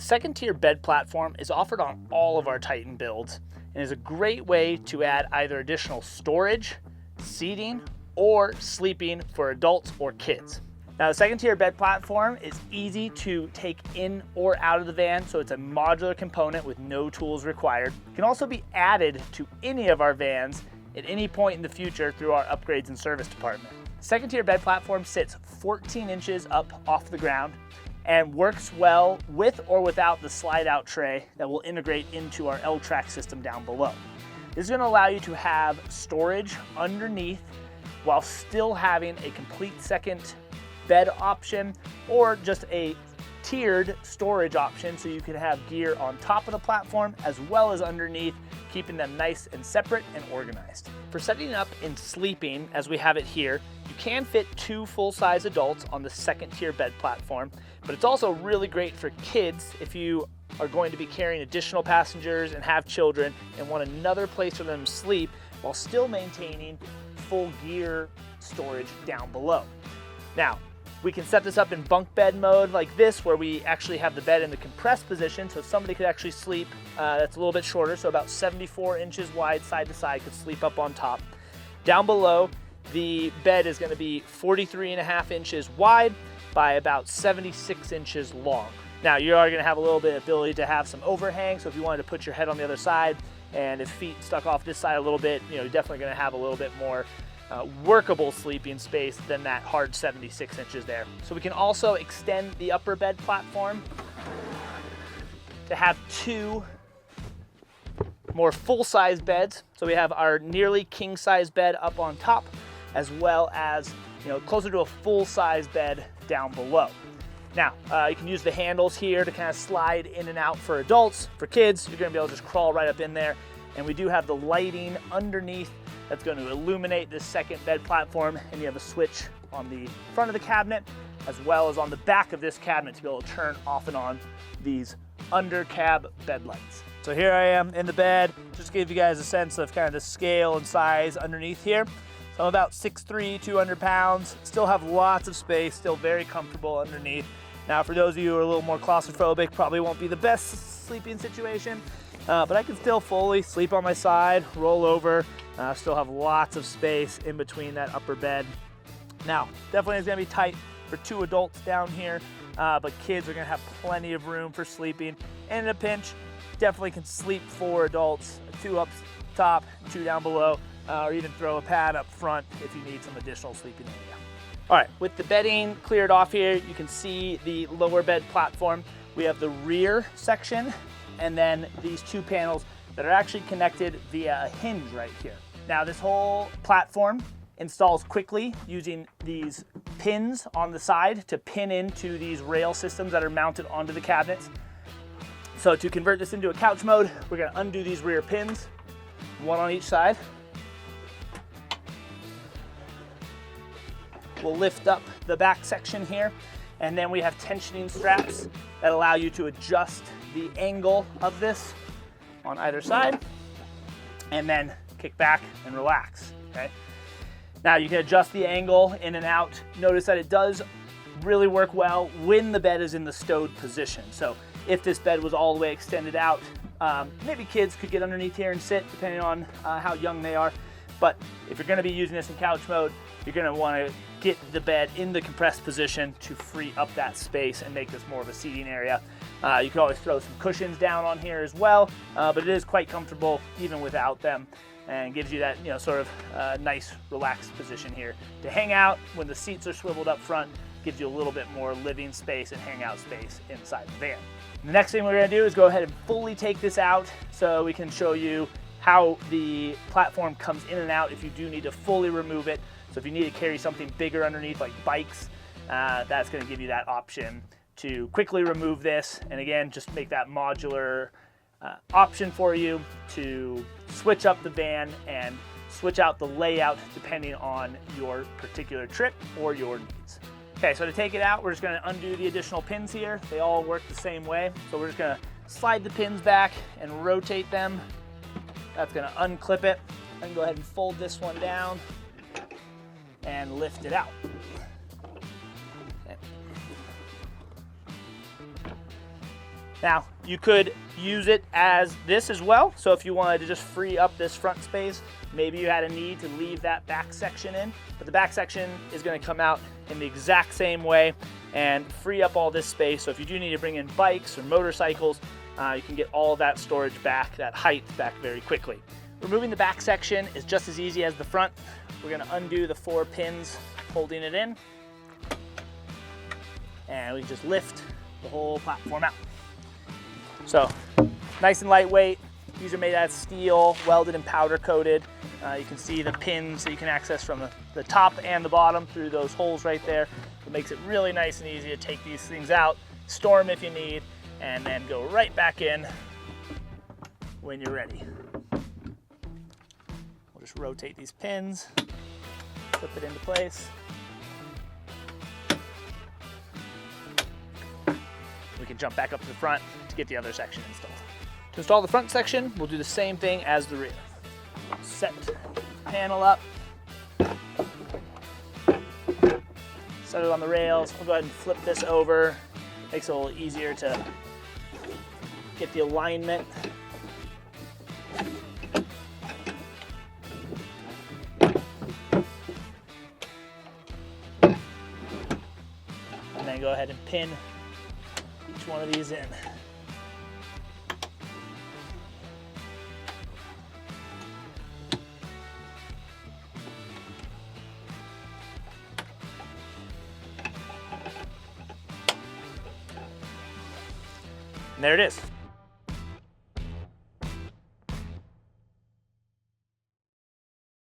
Second tier bed platform is offered on all of our Titan builds and is a great way to add either additional storage, seating, or sleeping for adults or kids. Now, the second tier bed platform is easy to take in or out of the van, so it's a modular component with no tools required. It can also be added to any of our vans at any point in the future through our upgrades and service department. The second tier bed platform sits 14 inches up off the ground and works well with or without the slide out tray that will integrate into our L-track system down below. This is going to allow you to have storage underneath while still having a complete second bed option or just a tiered storage option, so you can have gear on top of the platform as well as underneath, keeping them nice and separate and organized. For setting up and sleeping, as we have it here, you can fit 2 full-size adults on the second tier bed platform, but it's also really great for kids if you are going to be carrying additional passengers and have children and want another place for them to sleep while still maintaining full gear storage down below. Now, we can set this up in bunk bed mode like this, where we actually have the bed in the compressed position, so somebody could actually sleep, that's a little bit shorter, so about 74 inches wide side to side, could sleep up on top. Down below, the bed is going to be 43.5 inches wide by about 76 inches long. Now, you are going to have a little bit of ability to have some overhang, so if you wanted to put your head on the other side and if feet stuck off this side a little bit, you're definitely going to have a little bit more workable sleeping space than that hard 76 inches there. So we can also extend the upper bed platform to have 2 more full-size beds. So we have our nearly king-size bed up on top, as well as closer to a full-size bed down below. Now, you can use the handles here to kind of slide in and out for adults. For kids, you're going to be able to just crawl right up in there. And we do have the lighting underneath that's going to illuminate this second bed platform, and you have a switch on the front of the cabinet as well as on the back of this cabinet to be able to turn off and on these under cab bed lights. So here I am in the bed, just to give you guys a sense of kind of the scale and size underneath here. So I'm about 6'3", 200 pounds, still have lots of space, still very comfortable underneath. Now, for those of you who are a little more claustrophobic, probably won't be the best sleeping situation, but I can still fully sleep on my side, roll over, still have lots of space in between that upper bed. Now, definitely is going to be tight for 2 adults down here, but kids are going to have plenty of room for sleeping. And in a pinch, definitely can sleep 4 adults, 2 up top, 2 down below, or even throw a pad up front if you need some additional sleeping area. All right, with the bedding cleared off here, you can see the lower bed platform. We have the rear section and then these 2 panels that are actually connected via a hinge right here. Now, this whole platform installs quickly using these pins on the side to pin into these rail systems that are mounted onto the cabinets. So to convert this into a couch mode, we're going to undo these rear pins, 1 on each side. We'll lift up the back section here, and then we have tensioning straps that allow you to adjust the angle of this on either side, and then kick back and relax, okay? Now, you can adjust the angle in and out. Notice that it does really work well when the bed is in the stowed position. So if this bed was all the way extended out, maybe kids could get underneath here and sit, depending on how young they are. But if you're going to be using this in couch mode, you're going to want to get the bed in the compressed position to free up that space and make this more of a seating area. You can always throw some cushions down on here as well, but it is quite comfortable even without them, and gives you that sort of nice relaxed position here to hang out. When the seats are swiveled up front, gives you a little bit more living space and hangout space inside the van. The next thing we're going to do is go ahead and fully take this out so we can show you how the platform comes in and out if you do need to fully remove it. So if you need to carry something bigger underneath, like bikes, that's going to give you that option to quickly remove this, and again, just make that modular option for you to switch up the van and switch out the layout depending on your particular trip or your needs. Okay, so to take it out, we're just going to undo the additional pins here. They all work the same way. So we're just going to slide the pins back and rotate them. That's going to unclip it. I can go ahead and fold this one down and lift it out. Okay. Now, you could use it as this as well. So if you wanted to just free up this front space, maybe you had a need to leave that back section in, but the back section is going to come out in the exact same way and free up all this space. So if you do need to bring in bikes or motorcycles, you can get all of that storage back, that height back very quickly. Removing the back section is just as easy as the front. We're going to undo the 4 pins holding it in, and we just lift the whole platform out. So nice and lightweight. These are made out of steel, welded and powder coated. You can see the pins that you can access from the top and the bottom through those holes right there. It makes it really nice and easy to take these things out, store them if you need, and then go right back in when you're ready. We'll just rotate these pins, flip it into place. We can jump back up to the front to get the other section installed. To install the front section, we'll do the same thing as the rear. Set the panel up, set it on the rails. We'll go ahead and flip this over. Makes it a little easier to get the alignment. And then go ahead and pin each one of these in. And there it is.